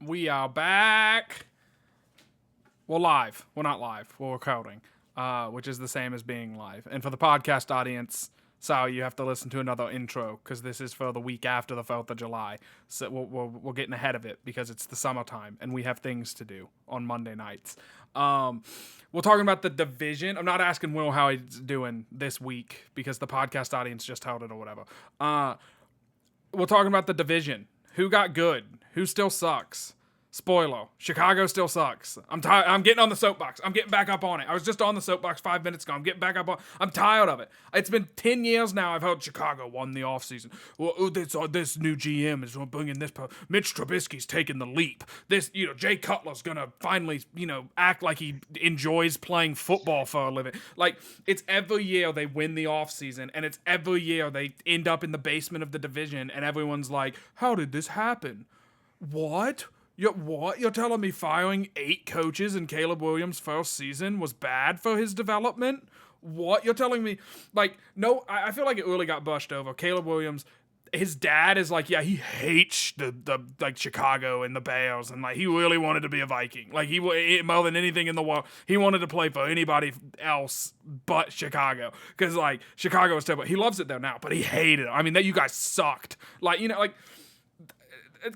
We are back. We're live. We're not live. We're recording, which is the same as being live. And for the podcast audience, sorry, you have to listen to another intro because this is for the week after the 4th of July. So we're getting ahead of it because it's the summertime and we have things to do on Monday nights. We're talking about the division. I'm not asking Will how he's doing this week because the podcast audience just held it or whatever. We're talking about the division. Who got good? Who still sucks? Spoiler: Chicago still sucks. I'm tired. I'm getting on the soapbox. I'm getting back up on it. I was just on the soapbox 5 minutes ago. I'm getting back up on. I'm tired of it. It's been 10 years now. I've heard Chicago won the offseason. Well, this new GM is bringing this. Mitch Trubisky's taking the leap. This, Jay Cutler's gonna finally, act like he enjoys playing football for a living. Like, it's every year they win the offseason, and it's every year they end up in the basement of the division, and everyone's like, "How did this happen? What?" You're telling me firing 8 coaches in Caleb Williams' first season was bad for his development? What? You're telling me, no, I feel like it really got brushed over. Caleb Williams, his dad is like, yeah, he hates the Chicago and the Bears, and he really wanted to be a Viking. He more than anything in the world, he wanted to play for anybody else but Chicago, because Chicago was terrible. He loves it there now, but he hated it. I mean, that you guys sucked.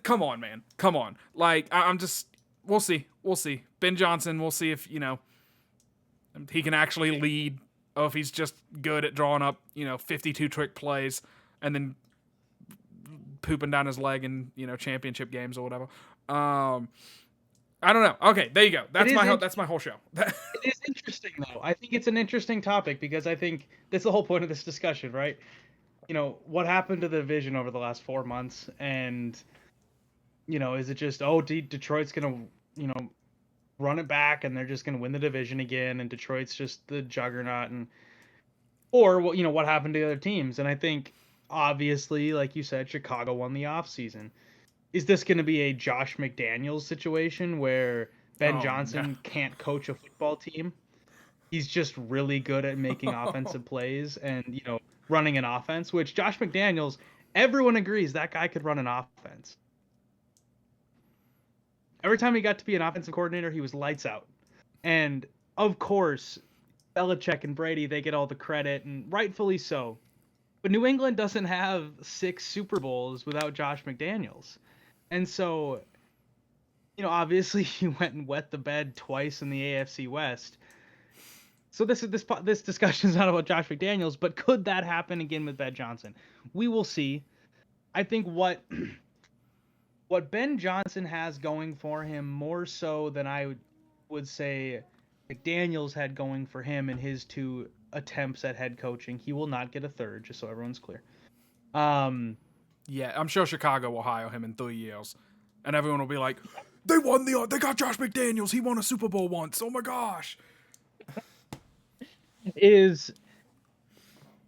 Come on, man. Come on. I'm just, we'll see. We'll see. Ben Johnson, we'll see if, he can actually lead, or if he's just good at drawing up, 52 trick plays and then pooping down his leg in, championship games or whatever. I don't know. Okay, there you go. That's my whole show. It is interesting, though. I think it's an interesting topic because I think that's the whole point of this discussion, right? What happened to the division over the last 4 months, and is it just, Detroit's going to, run it back and they're just going to win the division again, and Detroit's just the juggernaut, or what happened to the other teams? And I think, obviously, like you said, Chicago won the offseason. Is this going to be a Josh McDaniels situation where Ben Johnson can't coach a football team? He's just really good at making offensive plays and, running an offense, which Josh McDaniels, everyone agrees that guy could run an offense. Every time he got to be an offensive coordinator, he was lights out. And, of course, Belichick and Brady, they get all the credit, and rightfully so. But New England doesn't have 6 Super Bowls without Josh McDaniels. And so, obviously he went and wet the bed twice in the AFC West. So this discussion is not about Josh McDaniels, but could that happen again with Ben Johnson? We will see. I think what Ben Johnson has going for him, more so than I would say McDaniels had going for him in his 2 attempts at head coaching. He will not get a third, just so everyone's clear. Yeah, I'm sure Chicago will hire him in 3 years, and everyone will be like, they got Josh McDaniels. He won a Super Bowl once. Oh my gosh.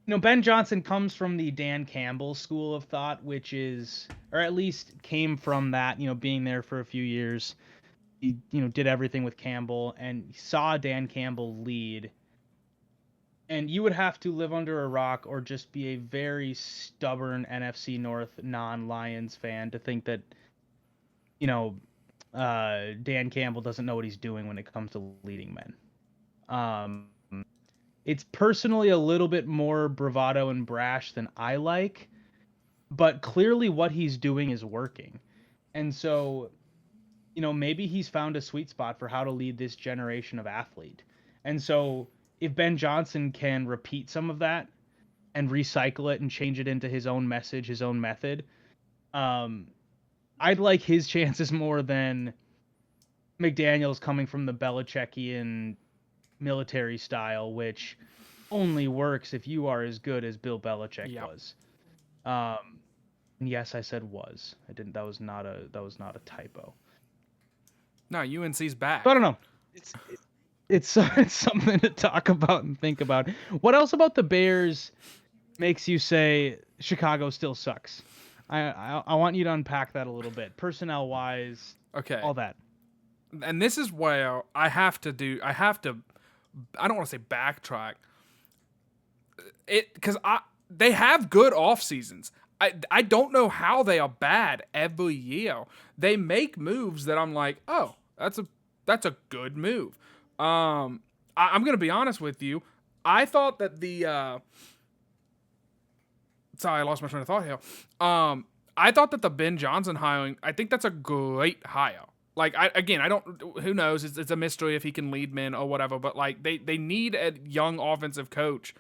Ben Johnson comes from the Dan Campbell school of thought, which is, or at least came from that, being there for a few years. He, did everything with Campbell and saw Dan Campbell lead. And you would have to live under a rock or just be a very stubborn NFC North non-Lions fan to think that, Dan Campbell doesn't know what he's doing when it comes to leading men. It's personally a little bit more bravado and brash than I like, but clearly what he's doing is working. And so, maybe he's found a sweet spot for how to lead this generation of athlete. And so if Ben Johnson can repeat some of that and recycle it and change it into his own message, his own method, I'd like his chances more than McDaniels coming from the Belichickian military style, which only works if you are as good as Bill Belichick was. And yes, I said was. I didn't. That was not a typo. No, UNC's back. But I don't know. It's something to talk about and think about. What else about the Bears makes you say Chicago still sucks? I want you to unpack that a little bit, personnel wise. Okay. All that. And this is where I don't want to say backtrack. Because they have good off seasons. I don't know how they are bad every year. They make moves that I'm like, oh, that's a good move. I'm gonna be honest with you. I thought that the sorry, I lost my train of thought here. I thought that the Ben Johnson hiring, I think that's a great hire. Like, I don't. Who knows? It's a mystery if he can lead men or whatever. But like, they need a young offensive coach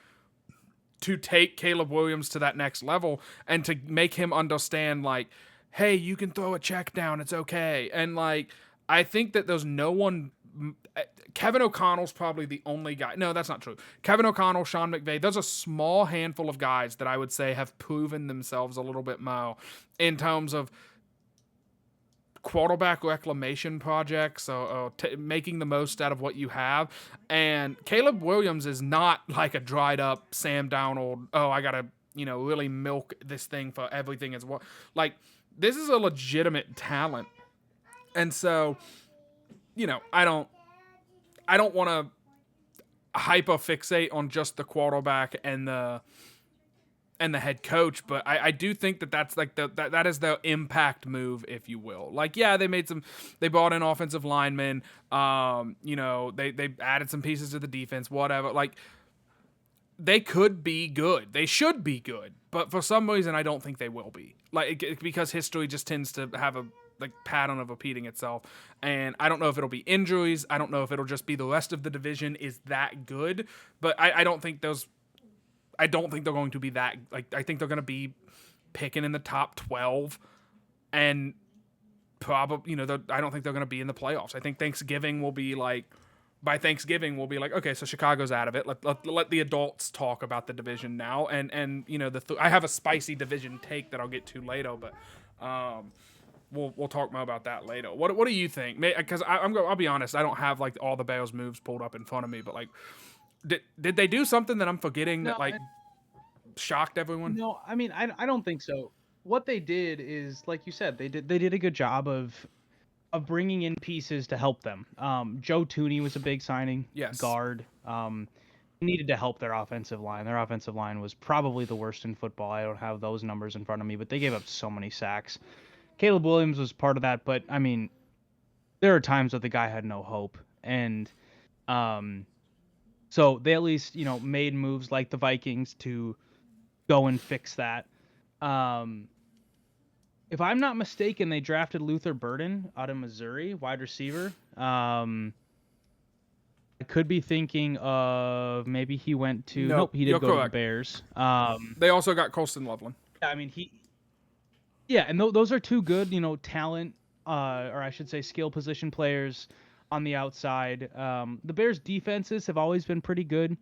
to take Caleb Williams to that next level and to make him understand, like, hey, you can throw a check down, it's okay. And like, I think that there's no one. Kevin O'Connell's probably the only guy. No, that's not true. Kevin O'Connell, Sean McVay, there's a small handful of guys that I would say have proven themselves a little bit more in terms of quarterback reclamation projects or making the most out of what you have. And Caleb Williams is not like a dried up Sam Darnold. Oh, I gotta really milk this thing for everything as well. Like, this is a legitimate talent, and so I don't want to hyper fixate on just the quarterback and the head coach, but I do think that that's like that is the impact move, if you will. Like, yeah, they brought in offensive linemen, they added some pieces to the defense, whatever. Like, they could be good, they should be good, but for some reason I don't think they will be. Like, because history just tends to have a pattern of repeating itself, and I don't know if it'll be injuries. I don't know if it'll just be the rest of the division is that good, but I don't think they're going to be that. Like, I think they're going to be picking in the top 12, and probably I don't think they're going to be in the playoffs. I think by Thanksgiving we'll be like, okay, so Chicago's out of it. Let the adults talk about the division now, and I have a spicy division take that I'll get to later, but we'll talk more about that later. What do you think? Because I'll be honest, I don't have like all the Bears moves pulled up in front of me, but like, did they do something that I'm forgetting that like shocked everyone? No, I mean, I don't think so. What they did is, like you said, they did a good job of bringing in pieces to help them. Joe Tooney was a big signing. Yes. Guard. Needed to help their offensive line. Their offensive line was probably the worst in football. I don't have those numbers in front of me, but they gave up so many sacks. Caleb Williams was part of that, but I mean, there are times that the guy had no hope, and so they at least made moves like the Vikings to go and fix that. If I'm not mistaken, they drafted Luther Burden out of Missouri, wide receiver. I could be thinking of maybe he went to. Nope, he did go to the Bears. They also got Colston Loveland. I mean, and those are two good, talent, or I should say, skill position players on the outside. The Bears' defenses have always been pretty good,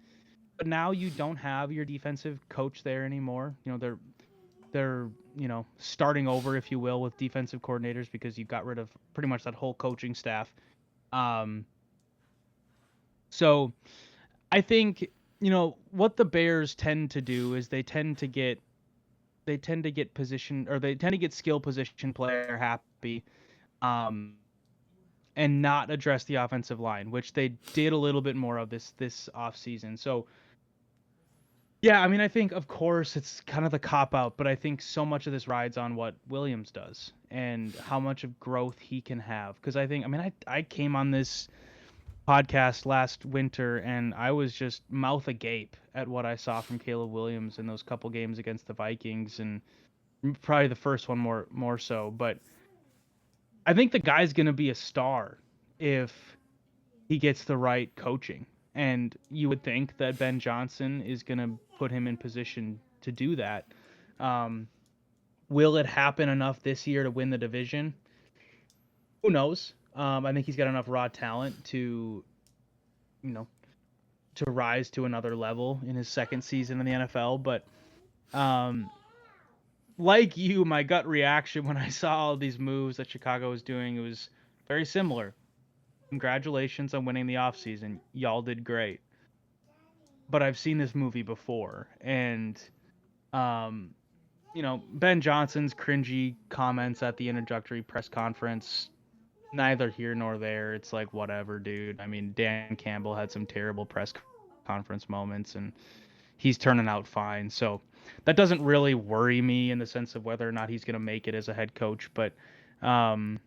but now you don't have your defensive coach there anymore. They're starting over, if you will, with defensive coordinators because you got rid of pretty much that whole coaching staff. So I think what the Bears tend to do is they tend to get skill position player happy, and not address the offensive line, which they did a little bit more of this offseason. So yeah, I mean, I think, of course, it's kind of the cop-out, but I think so much of this rides on what Williams does and how much of growth he can have. Because I came on this podcast last winter, and I was just mouth agape at what I saw from Caleb Williams in those couple games against the Vikings, and probably the first one more so. But I think the guy's going to be a star if he gets the right coaching. And you would think that Ben Johnson is going to put him in position to do that. Will it happen enough this year to win the division? Who knows? I think he's got enough raw talent to rise to another level in his second season in the NFL. But like you, my gut reaction when I saw all these moves that Chicago was doing, it was very similar. Congratulations on winning the offseason. Y'all did great. But I've seen this movie before, and Ben Johnson's cringy comments at the introductory press conference, neither here nor there. It's like, whatever, dude. I mean, Dan Campbell had some terrible press conference moments, and he's turning out fine. So that doesn't really worry me in the sense of whether or not he's going to make it as a head coach, but um,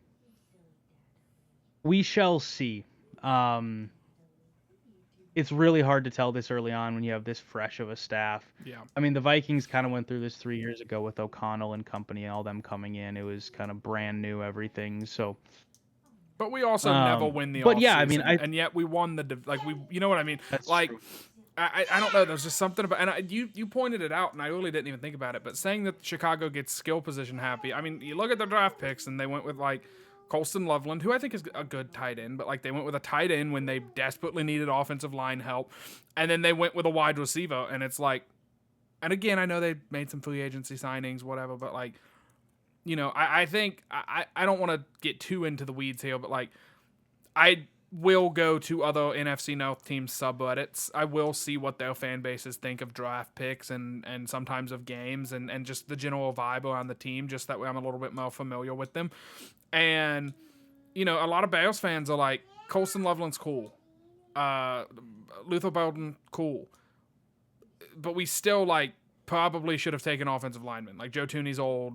we shall see. Um, it's really hard to tell this early on when you have this fresh of a staff. Yeah. I mean, the Vikings kind of went through this 3 years ago with O'Connell and company and all them coming in. It was kind of brand new everything. So, But we also never win the but yeah, I offseason, mean, I and yet we won you know what I mean? that's Like, true. I don't know. There's just something about, and you pointed it out, and I really didn't even think about it. But saying that Chicago gets skill position happy, I mean, you look at their draft picks, and they went with like Colston Loveland, who I think is a good tight end, but like they went with a tight end when they desperately needed offensive line help, and then they went with a wide receiver, and it's like, and again, I know they made some free agency signings, whatever, but like, you know, I think I don't want to get too into the weeds here, but like, I will go to other NFC North teams' subreddits. I will see what their fan bases think of draft picks and sometimes of games and just the general vibe around the team, just that way I'm a little bit more familiar with them. And, you know, a lot of Bears fans are like, Colston Loveland's cool. Luther Belden, cool. But we still, like, probably should have taken offensive linemen. Like, Joe Tooney's old,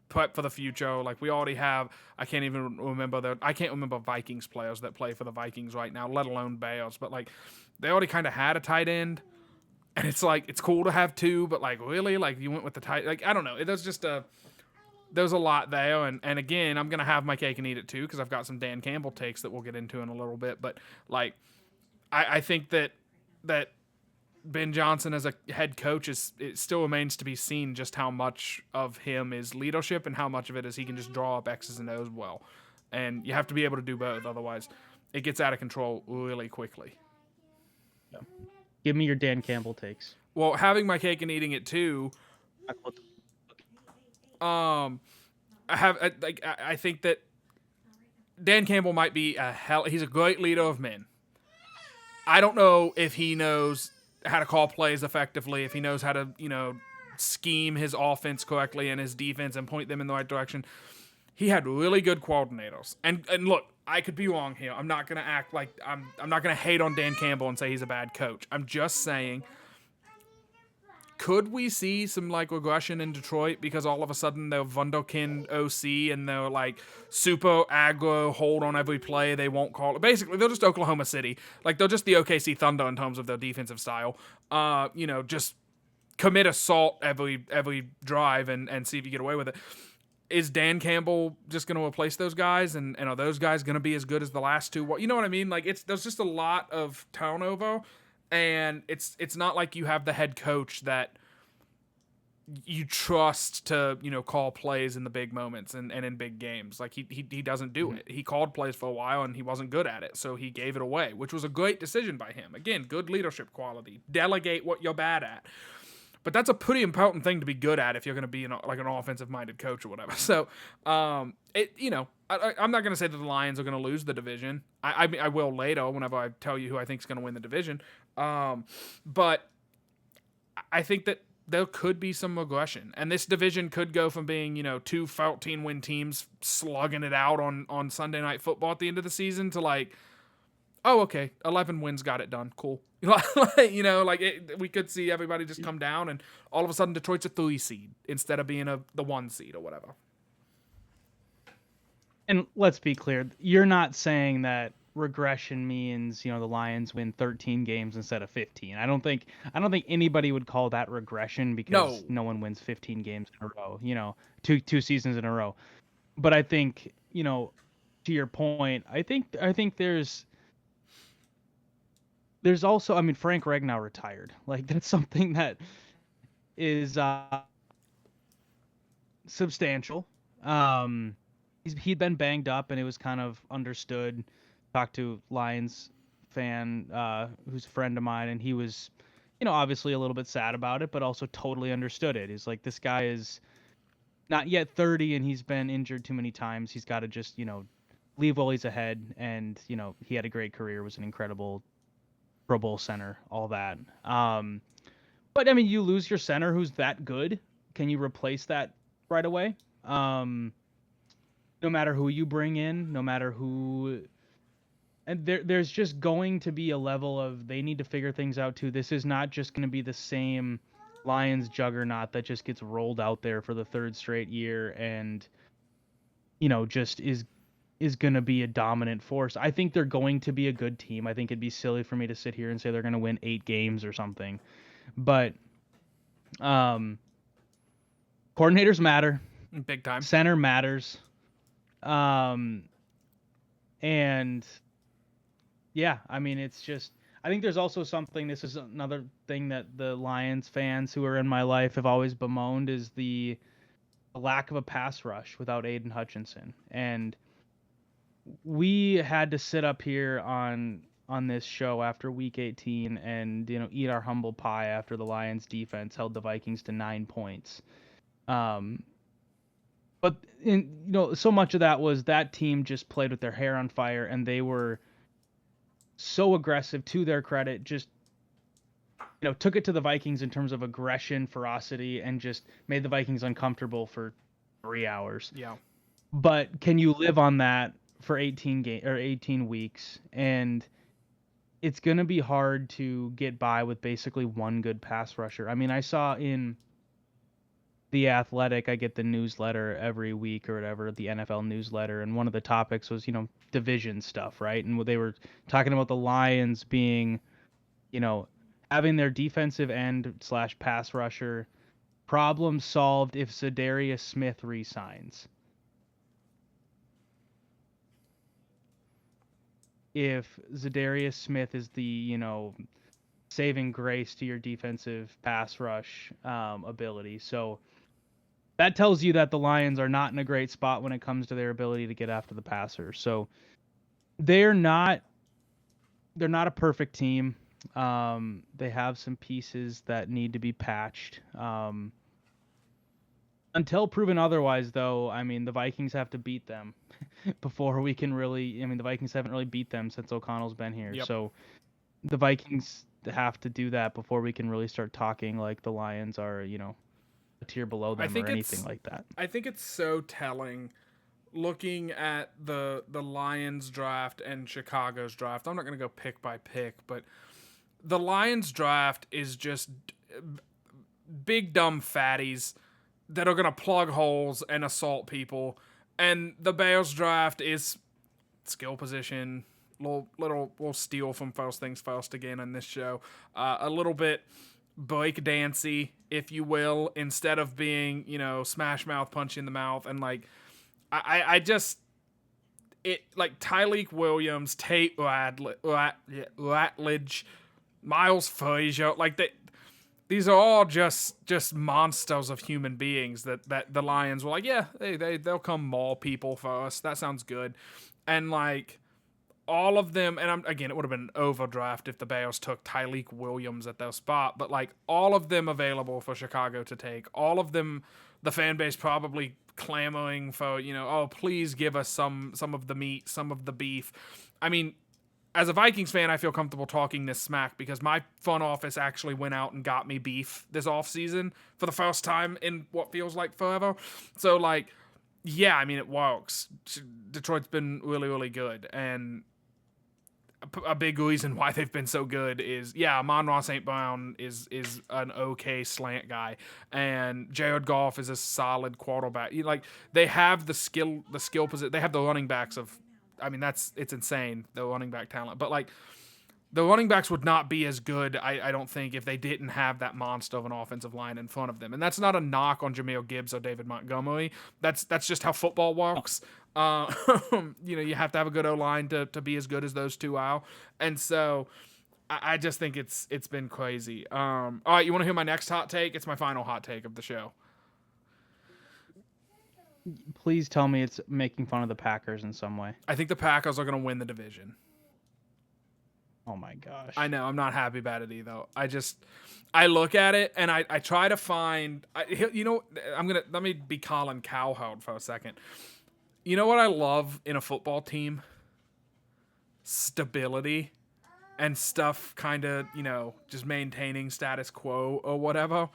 prep for the future. Like, we already have, I can't remember Vikings players that play for the Vikings right now, let alone Bears. But, like, they already kind of had a tight end. And it's like, it's cool to have two, but, like, really? Like, you went with the tight, like, I don't know. There's a lot there. And again, I'm going to have my cake and eat it too, because I've got some Dan Campbell takes that we'll get into in a little bit. But, like, I think that Ben Johnson as a head coach it still remains to be seen just how much of him is leadership and how much of it is he can just draw up X's and O's well. And you have to be able to do both, otherwise it gets out of control really quickly. Yeah. Give me your Dan Campbell takes. Well, having my cake and eating it too, I think that Dan Campbell might be he's a great leader of men. I don't know if he knows how to call plays effectively, if he knows how to, you know, scheme his offense correctly and his defense and point them in the right direction. He had really good coordinators. And look, I could be wrong here. I'm not going to act like I'm not going to hate on Dan Campbell and say he's a bad coach. I'm just saying, could we see some like regression in Detroit because all of a sudden they're Wunderkind OC and they're like super aggro, hold on every play, they won't call it. Basically, they're just Oklahoma City. Like, they're just the OKC Thunder in terms of their defensive style. You know, just commit assault every drive and see if you get away with it. Is Dan Campbell just going to replace those guys? And are those guys going to be as good as the last two? You know what I mean? Like, there's just a lot of turnover. And it's not like you have the head coach that you trust to, you know, call plays in the big moments and in big games. Like, he doesn't do it. He called plays for a while and he wasn't good at it, so he gave it away, which was a great decision by him. Again, good leadership quality. Delegate what you're bad at. But that's a pretty important thing to be good at if you're going to be an offensive-minded coach or whatever. So, I'm not going to say that the Lions are going to lose the division. I will later whenever I tell you who I think is going to win the division. But I think that there could be some regression. And this division could go from being, you know, 2 14-win teams slugging it out on Sunday Night Football at the end of the season to like, oh, okay, 11 wins got it done. Cool. You know, like we could see everybody just come down and all of a sudden Detroit's a 3 seed instead of being the 1 seed or whatever. And let's be clear, you're not saying that regression means, you know, the Lions win 13 games instead of 15. I don't think anybody would call that regression because no one wins 15 games in a row, you know, two seasons in a row. But I think, you know, to your point, I think there's also, I mean, Frank Ragnow retired. Like, that's something that is substantial. He'd been banged up, and it was kind of understood. Talked to Lions fan who's a friend of mine, and he was, you know, obviously a little bit sad about it, but also totally understood it. He's like, this guy is not yet 30, and he's been injured too many times. He's got to just, you know, leave while he's ahead. And, you know, he had a great career, was an incredible Pro Bowl center, all that. But I mean, you lose your center who's that good. Can you replace that right away? No matter who you bring in, no matter who And there's just going to be a level of they need to figure things out too. This is not just going to be the same Lions juggernaut that just gets rolled out there for the third straight year and just is going to be a dominant force. I think they're going to be a good team. I think it'd be silly for me to sit here and say they're going to win 8 games or something. But coordinators matter. Big time. Center matters. And yeah, I mean, it's just, I think there's also something, this is another thing that the Lions fans who are in my life have always bemoaned is the lack of a pass rush without Aiden Hutchinson. And we had to sit up here on this show after week 18 and eat our humble pie after the Lions defense held the Vikings to 9 points. But so much of that was that team just played with their hair on fire, and they were so aggressive, to their credit, just took it to the Vikings in terms of aggression, ferocity, and just made the Vikings uncomfortable for 3 hours. Yeah. But can you live on that for 18 weeks? And it's going to be hard to get by with basically one good pass rusher. I mean, I saw in The Athletic, I get the newsletter every week or whatever, the NFL newsletter, and one of the topics was, division stuff, right? And they were talking about the Lions being, having their defensive end / pass rusher problem solved if Zadarius Smith resigns. If Zadarius Smith is the, saving grace to your defensive pass rush ability. So that tells you that the Lions are not in a great spot when it comes to their ability to get after the passer. So they're not a perfect team. They have some pieces that need to be patched. Until proven otherwise, though, I mean, the Vikings have to beat them before we can really. I mean, the Vikings haven't really beat them since O'Connell's been here. Yep. So the Vikings have to do that before we can really start talking like the Lions are, a tier below them or anything like that. I think it's so telling looking at the Lions draft and Chicago's draft. I'm not going to go pick by pick, but the Lions draft is just big dumb fatties that are going to plug holes and assault people. And the Bears draft is skill position, we'll steal from First Things First again on this show. A little bit break dancey, if you will, instead of being, smash mouth, punch in the mouth. And like, I just, it like Tyleek Williams, Tate Ratledge, Miles Frazier, like these are all just monsters of human beings that the Lions were like, yeah, they'll come maul people for us. That sounds good. And like, all of them, and again, it would have been an overdraft if the Bears took Tyleek Williams at their spot, but like all of them available for Chicago to take, all of them, the fan base probably clamoring for, oh, please give us some of the meat, some of the beef. I mean, as a Vikings fan, I feel comfortable talking this smack because my front office actually went out and got me beef this offseason for the first time in what feels like forever. So like, yeah, I mean, it works. Detroit's been really, really good, and a big reason why they've been so good is, Amon-Ra St. Brown is an okay slant guy, and Jared Goff is a solid quarterback. Like, they have the skill position. They have the running backs of, I mean, it's insane, the running back talent. But like, the running backs would not be as good, I don't think, if they didn't have that monster of an offensive line in front of them. And that's not a knock on Jahmyr Gibbs or David Montgomery. That's just how football works. You have to have a good O-line to be as good as those two are. And so I just think it's been crazy. All right, you want to hear my next hot take? It's my final hot take of the show. Please tell me it's making fun of the Packers in some way. I think the Packers are going to win the division. Oh my gosh. I know, I'm not happy about it either. I look at it and I try to find, let me be Colin Cowherd for a second. You know what I love in a football team? Stability and stuff, kind of, just maintaining status quo or whatever.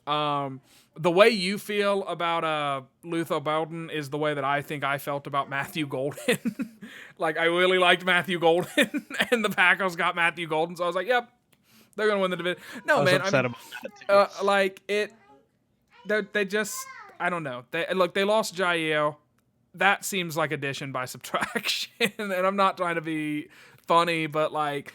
The way you feel about Luther Belden is the way that I think I felt about Matthew Golden. Like, I really liked Matthew Golden, and the Packers got Matthew Golden, so I was like, yep, they're gonna win the division. No, I was man, upset about that too. like it. They just, I don't know. They lost Jair. That seems like addition by subtraction, and I'm not trying to be funny, but like,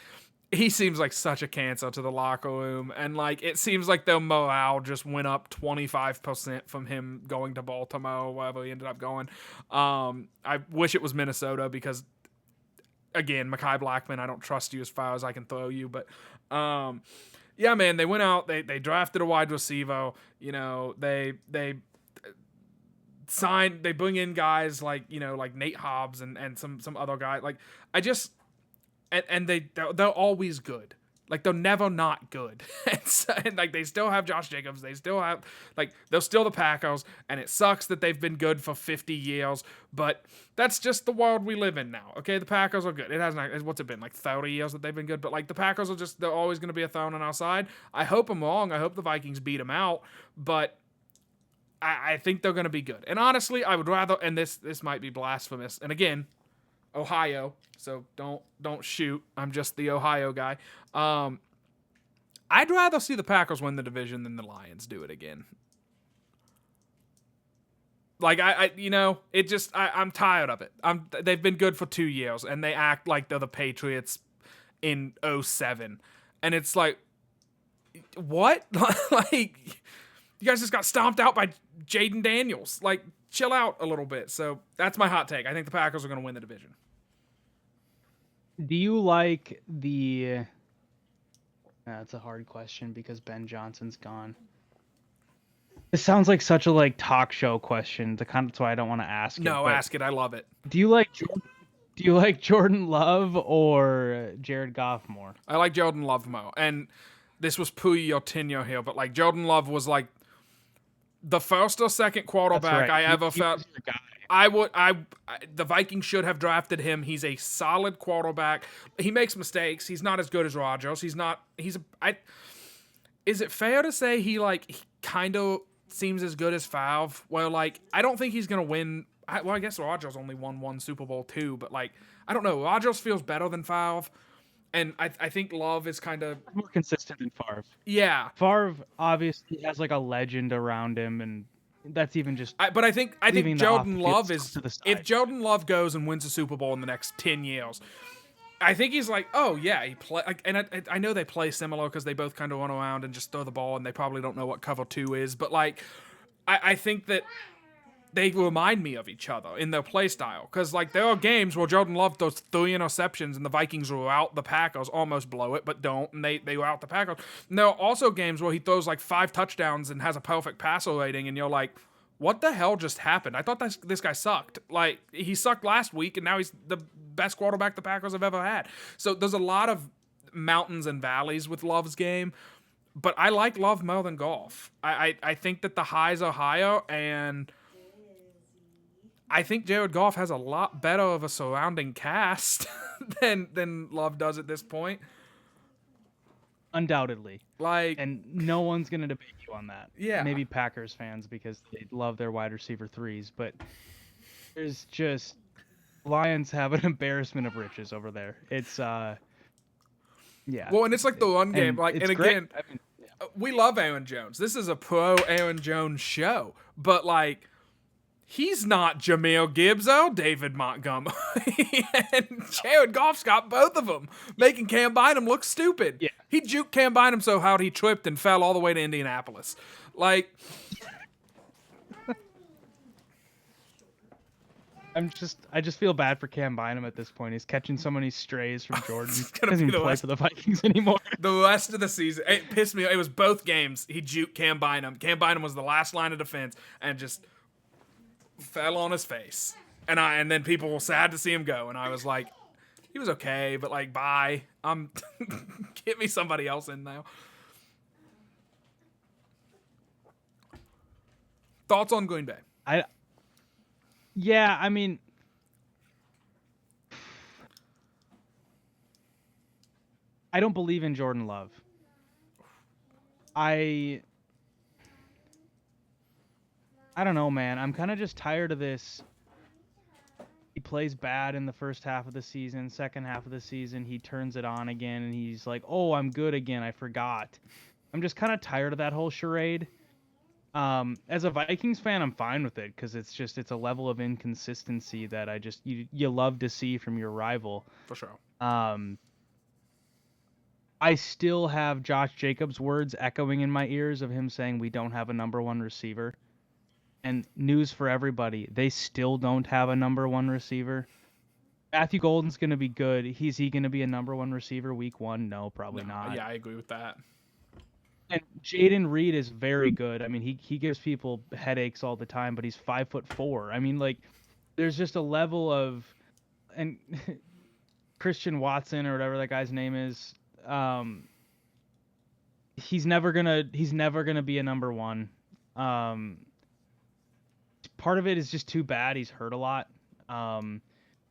he seems like such a cancer to the locker room, and like, it seems like their morale just went up 25% from him going to Baltimore, wherever he ended up going. I wish it was Minnesota because, again, Mekhi Blackman, I don't trust you as far as I can throw you, but yeah, man, they went out, they drafted a wide receiver, you know, they signed, they bring in guys like, you know, like Nate Hobbs and some other guy. Like, I just, and they're always good. Like, they're never not good. And like, they still have Josh Jacobs. They still have, like, they're still the Packers, and it sucks that they've been good for 50 years, but that's just the world we live in now. Okay, the Packers are good. It hasn't, what's it been, like 30 years that they've been good, but like, the Packers are just, they're always going to be a thorn on our side. I hope I'm wrong. I hope the Vikings beat them out, but I think they're going to be good. And honestly, I would rather, and this might be blasphemous, and again, Ohio, so don't shoot. I'm just the Ohio guy. I'd rather see the Packers win the division than the Lions do it again. Like, I you know, it just, I'm tired of it. They've been good for 2 years, and they act like they're the Patriots in 07. And it's like, what? Like, you guys just got stomped out by Jaden Daniels. Like, chill out a little bit. So that's my hot take. I think the Packers are going to win the division. Do you like the? That's a hard question because Ben Johnson's gone. It sounds like such a like talk show question. That's why I don't want to ask it. No, but ask it. I love it. Do you like Jordan Love or Jared Goff more? I like Jordan Love more. And this was pre your tenure here, but like, Jordan Love was like the first or second quarterback I ever felt. The Vikings should have drafted him. He's a solid quarterback. He makes mistakes. He's not as good as Rodgers. Is it fair to say he kind of seems as good as Favre? Well, like, I don't think he's going to win. I guess Rodgers only won one Super Bowl too, but like, I don't know. Rodgers feels better than Favre. And I think Love is kind of more consistent than Favre. Yeah. Favre obviously has like a legend around him, and that's even just. But I think Jordan Love is. If Jordan Love goes and wins a Super Bowl in the next 10 years, I think he's like, oh yeah, he play. Like, and I know they play similar because they both kind of run around and just throw the ball, and they probably don't know what cover 2 is. But like, I think that they remind me of each other in their play style. Because, like, there are games where Jordan Love throws 3 interceptions and the Vikings roll out the Packers, almost blow it, but don't, and they roll out the Packers. And there are also games where he throws, like, 5 touchdowns and has a perfect passer rating, and you're like, what the hell just happened? I thought this guy sucked. Like, he sucked last week, and now he's the best quarterback the Packers have ever had. So there's a lot of mountains and valleys with Love's game, but I like Love more than Goff. I think that the highs are higher, and I think Jared Goff has a lot better of a surrounding cast than Love does at this point. Undoubtedly. Like, and no one's going to debate you on that. Yeah. Maybe Packers fans because they love their wide receiver 3s, but there's just Lions have an embarrassment of riches over there. It's yeah. Well, and it's like the run game, like, and again, I mean, yeah. We love Aaron Jones. This is a pro Aaron Jones show, but like, he's not Jahmyr Gibbs or David Montgomery. And Jared Goff's got both of them, making Cam Bynum look stupid. Yeah. He juked Cam Bynum so hard he tripped and fell all the way to Indianapolis. Like, I just feel bad for Cam Bynum at this point. He's catching so many strays from Jordan. He gonna doesn't be even the play rest- for the Vikings anymore. The rest of the season, it pissed me off. It was both games. He juked Cam Bynum. Cam Bynum was the last line of defense and just fell on his face. And then people were sad to see him go. And I was like, he was okay, but like, bye. Get me somebody else in now. Thoughts on Green Bay? Yeah, I mean, I don't believe in Jordan Love. I I don't know, man. I'm kind of just tired of this. He plays bad in the first half of the season, second half of the season, he turns it on again, and he's like, "Oh, I'm good again. I forgot." I'm just kind of tired of that whole charade. As a Vikings fan, I'm fine with it because it's a level of inconsistency that you love to see from your rival. For sure. I still have Josh Jacobs' words echoing in my ears of him saying we don't have a number one receiver. And news for everybody, they still don't have a number one receiver. Matthew Golden's going to be good. Is he going to be a number one receiver week one? No, probably not. Yeah, I agree with that. And Jaden Reed is very good. I mean, he gives people headaches all the time, but he's 5'4". I mean, like, there's just a level of, and Christian Watson or whatever that guy's name is, he's never gonna be a number one. Part of it is just too bad. He's hurt a lot. Now,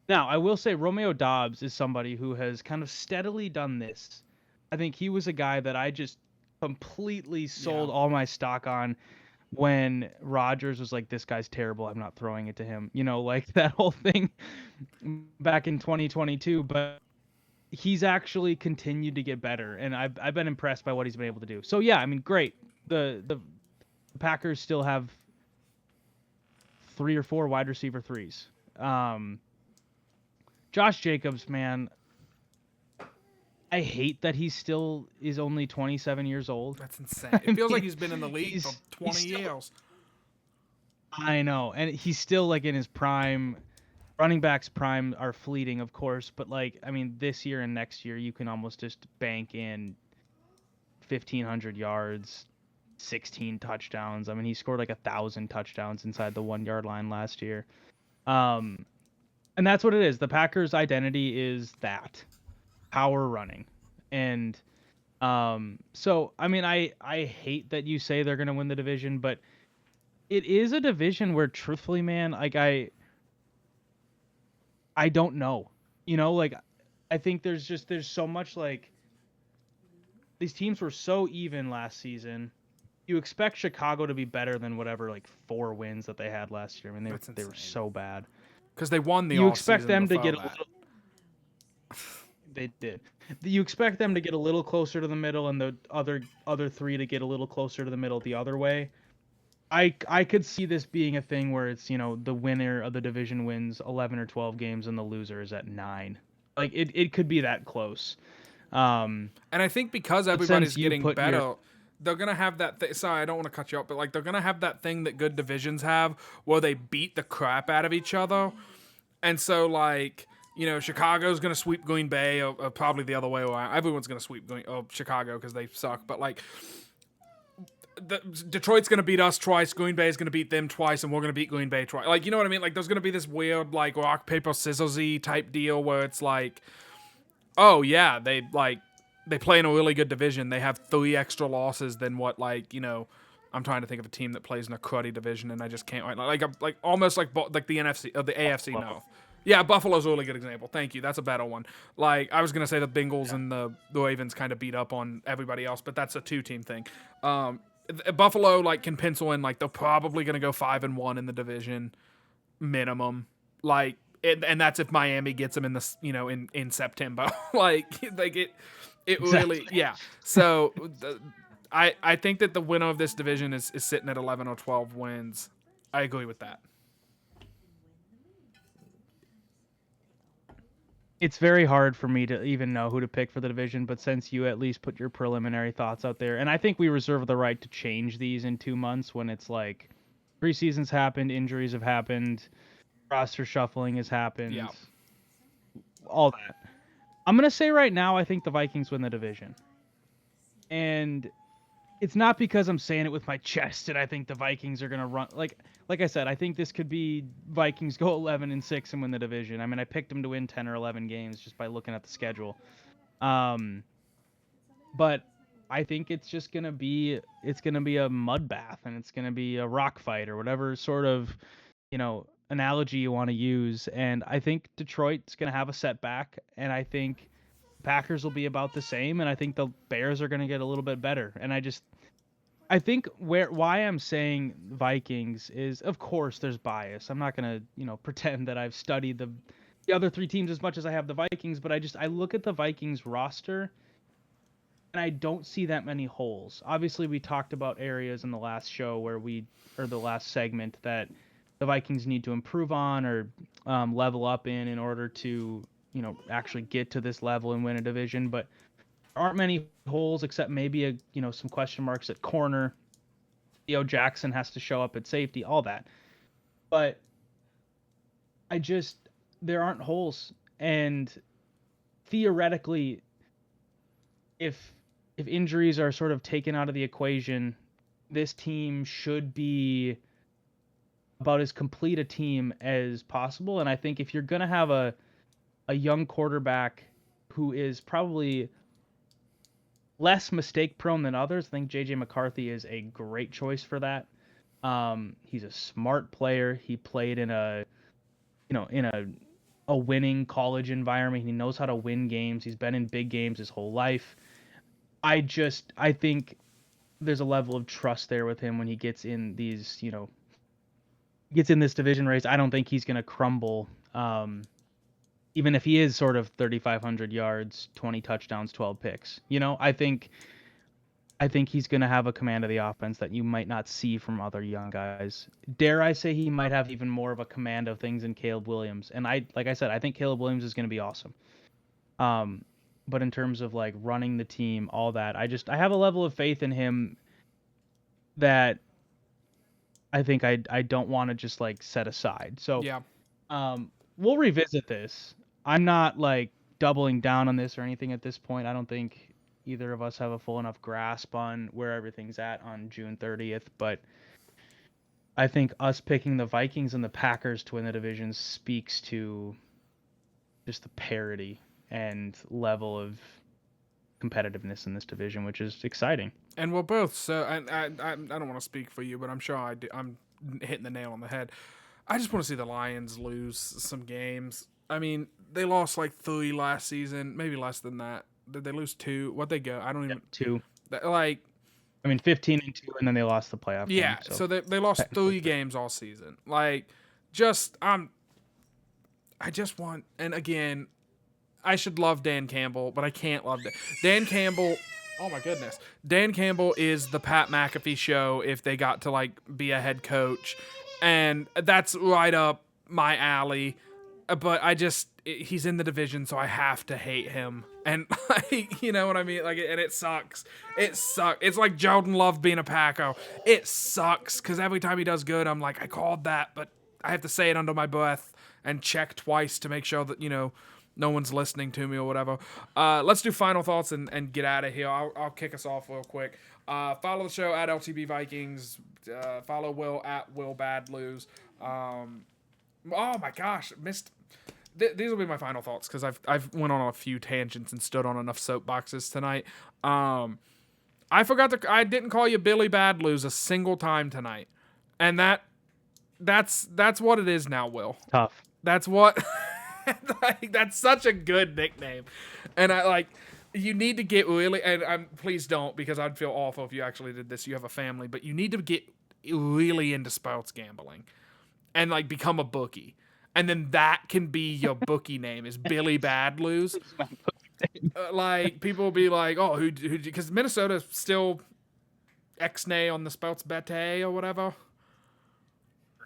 I will say Romeo Doubs is somebody who has kind of steadily done this. I think he was a guy that I just completely sold all my stock on when Rodgers was like, this guy's terrible, I'm not throwing it to him. You know, like that whole thing back in 2022. But he's actually continued to get better, and I've been impressed by what he's been able to do. So, yeah, I mean, great. The Packers still have 3 or 4 wide receiver threes. Josh Jacobs, man, I hate that he still is only 27 years old. That's insane. It feels like he's been in the league for 20 years. I know, and he's still like in his prime. Running backs' prime are fleeting, of course, but like, I mean, this year and next year, you can almost just bank in 1,500 yards, 16 touchdowns. I mean, he scored like 1,000 touchdowns inside the 1 yard line last year. And that's what it is. The Packers' identity is that power running. And so, I mean, I hate that you say they're going to win the division, but it is a division where, truthfully, man, like I don't know. You know, like, I think there's so much, like, these teams were so even last season. You expect Chicago to be better than whatever, like, 4 wins that they had last year. I mean, they were so bad. Because they won the You expect offseason them to before get a that. little. They did. You expect them to get a little closer to the middle, and the other 3 to get a little closer to the middle the other way. I could see this being a thing where it's, you know, the winner of the division wins 11 or 12 games and the loser is at 9. Like, it could be that close. And I think because everybody's getting better, they're going to have that sorry, I don't want to cut you off, but like, they're going to have that thing that good divisions have where they beat the crap out of each other. And so, like, you know, Chicago's going to sweep Green Bay, or probably the other way around. Everyone's going to sweep Chicago because they suck. But, like, Detroit's going to beat us twice, Green Bay's going to beat them twice, and we're going to beat Green Bay twice. Like, you know what I mean? Like, there's going to be this weird, like, rock, paper, scissors-y type deal where it's like, oh, yeah, they play in a really good division. They have 3 extra losses than what, like, you know, I'm trying to think of a team that plays in a cruddy division, and I just can't, like almost like the NFC, or the AFC North. Yeah, Buffalo's a really good example. Thank you. That's a better one. Like, I was going to say the Bengals and the Ravens kind of beat up on everybody else, but that's a 2-team thing. Buffalo, like, can pencil in, like, they're probably going to go 5-1 in the division minimum. Like, and that's if Miami gets them in the, you know, in September. like it really, yeah. So I think that the winner of this division is sitting at 11 or 12 wins. I agree with that. It's very hard for me to even know who to pick for the division, but since you at least put your preliminary thoughts out there, and I think we reserve the right to change these in 2 months when it's like preseason's happened, injuries have happened, roster shuffling has happened, all that. I'm going to say right now I think the Vikings win the division. And it's not because I'm saying it with my chest and I think the Vikings are going to run. Like I said, I think this could be Vikings go 11-6 and win the division. I mean, I picked them to win 10 or 11 games just by looking at the schedule. But I think it's just going to be a mud bath, and it's going to be a rock fight or whatever sort of, you know, analogy you want to use. And I think Detroit's going to have a setback, and I think Packers will be about the same, and I think the Bears are going to get a little bit better. And I think why I'm saying Vikings is, of course, there's bias. I'm not gonna, pretend that I've studied the other three teams as much as I have the Vikings, but I look at the Vikings roster and I don't see that many holes. Obviously, we talked about areas in the last show or the last segment that the Vikings need to improve on or level up in order to, actually get to this level and win a division. But there aren't many holes except maybe some question marks at corner. Theo Jackson has to show up at safety, all that. But there aren't holes. And theoretically, if injuries are sort of taken out of the equation, this team should be about as complete a team as possible. And I think if you're going to have a young quarterback who is probably less mistake prone than others, I think JJ McCarthy is a great choice for that. He's a smart player. He played in a winning college environment. He knows how to win games. He's been in big games his whole life. I think there's a level of trust there with him when he gets in these, gets in this division race. I don't think he's going to crumble. Even if he is sort of 3,500 yards, 20 touchdowns, 12 picks, I think he's going to have a command of the offense that you might not see from other young guys. Dare I say he might have even more of a command of things than Caleb Williams. And like I said, I think Caleb Williams is going to be awesome. But in terms of like running the team, all that, I have a level of faith in him that I think I don't want to just like set aside. So Yeah. We'll revisit this. I'm not like doubling down on this or anything at this point. I don't think either of us have a full enough grasp on where everything's at on June 30th, but I think us picking the Vikings and the Packers to win the division speaks to just the parity and level of competitiveness in this division, which is exciting. And we're both so. I don't want to speak for you, but I'm sure I'm hitting the nail on the head. I just want to see the Lions lose some games. I mean, they lost like 3 last season, maybe less than that. Did they lose 2? What'd they go? I don't even. 2. Like. I mean, 15-2, and then they lost the playoff game. Yeah, so they lost 3 games all season. Like, I just want, and again, I should love Dan Campbell, but I can't love Dan Campbell. Oh my goodness. Dan Campbell is the Pat McAfee show if they got to like be a head coach. And that's right up my alley. But he's in the division, so I have to hate him. And like, you know what I mean? Like, and it sucks. It sucks. It's like Jordan Love being a Packer. It sucks because every time he does good, I'm like, I called that, but I have to say it under my breath and check twice to make sure that, no one's listening to me or whatever. Let's do final thoughts and get out of here. I'll kick us off real quick. Follow the show at LTB Vikings. Follow Will at Will Bad Lose. Oh my gosh, missed. These will be my final thoughts because I've went on a few tangents and stood on enough soapboxes tonight. I didn't call you Billy Bad Lose a single time tonight, and that's what it is now, Will. Tough. That's what. Like, that's such a good nickname, and you need to get really, and please don't, because I'd feel awful if you actually did this. You have a family, but you need to get really into sports gambling, and like become a bookie, and then that can be your bookie name is Billy Bad Lose. Like people will be like, oh, who? Because Minnesota's still X-nay on the sports bete or whatever.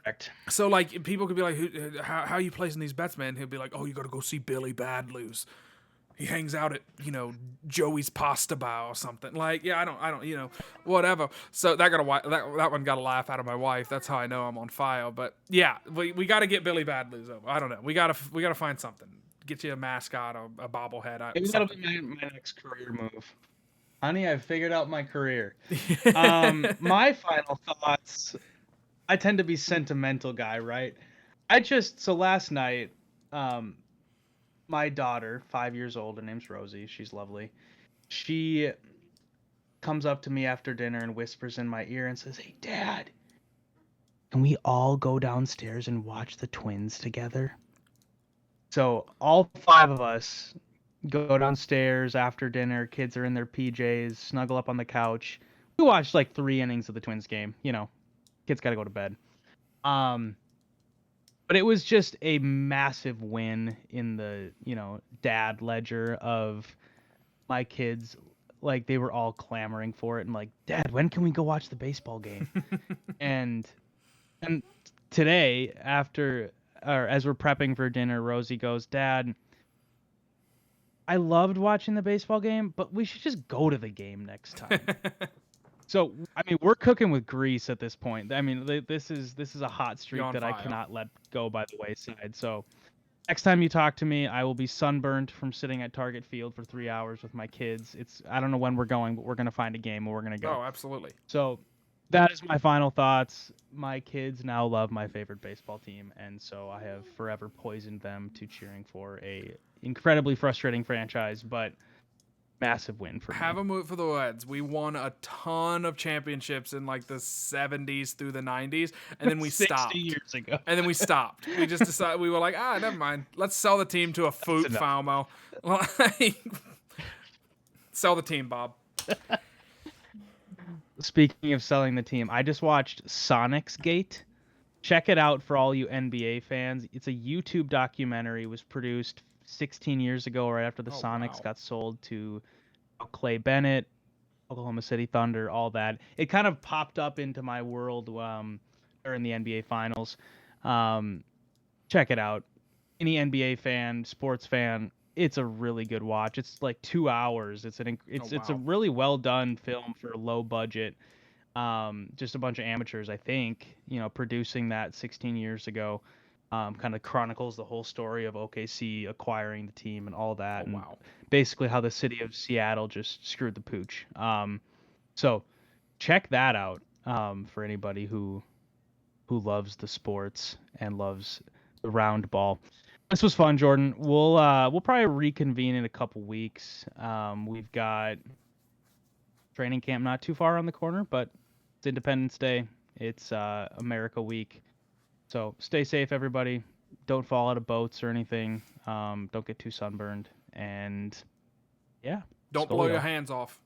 Correct. So like people could be like, how are you placing these bets, man? He'll be like, oh, you got to go see Billy Bad Lose. He hangs out at Joey's Pasta Bar or something. Like, yeah, I don't whatever. So that one got a laugh out of my wife. That's how I know I'm on fire. But yeah, we got to get Billy Bad Lose over. I don't know. We gotta find something. Get you a mascot or a bobblehead. Maybe that'll be my next career move. Honey, I've figured out my career. My final thoughts. I tend to be sentimental guy, right? So last night, my daughter, 5 years old, her name's Rosie, she's lovely. She comes up to me after dinner and whispers in my ear and says, "Hey, Dad, can we all go downstairs and watch the Twins together?" So all 5 of us go downstairs after dinner. Kids are in their PJs, snuggle up on the couch. We watched like 3 innings of the Twins game. You know, kids got to go to bed. But it was just a massive win in the, dad ledger of my kids. Like, they were all clamoring for it and like, Dad, when can we go watch the baseball game? and and today, as we're prepping for dinner, Rosie goes, Dad, I loved watching the baseball game, but we should just go to the game next time. So, I mean, we're cooking with grease at this point. I mean, this is a hot streak that I cannot let go by the wayside. So, next time you talk to me, I will be sunburned from sitting at Target Field for 3 hours with my kids. I don't know when we're going, but we're gonna find a game and we're gonna go. Oh, absolutely. So, that is my final thoughts. My kids now love my favorite baseball team, and so I have forever poisoned them to cheering for a incredibly frustrating franchise, but massive win for me. Have a move for the Reds. We won a ton of championships in like the 70s through the 90s, and then we 60 stopped. years ago. And then we stopped. We just decided, we were like, never mind. Let's sell the team to a foot Falmo. Like, sell the team, Bob. Speaking of selling the team, I just watched Sonic's Gate. Check it out for all you NBA fans. It's a YouTube documentary. It was produced 16 years ago, right after the Sonics got sold to Clay Bennett, Oklahoma City Thunder, all that. It kind of popped up into my world during the NBA Finals. Check it out. Any NBA fan, sports fan, it's a really good watch. It's like 2 hours. It's a really well done film for a low budget. Just a bunch of amateurs, I think, producing that 16 years ago. Kind of chronicles the whole story of OKC acquiring the team and all that, and basically how the city of Seattle just screwed the pooch. So check that out for anybody who loves the sports and loves the round ball. This was fun, Jordan. We'll probably reconvene in a couple weeks. We've got training camp not too far around the corner, but it's Independence Day. It's America Week. So stay safe, everybody. Don't fall out of boats or anything. Don't get too sunburned. And yeah. Don't blow your hands off.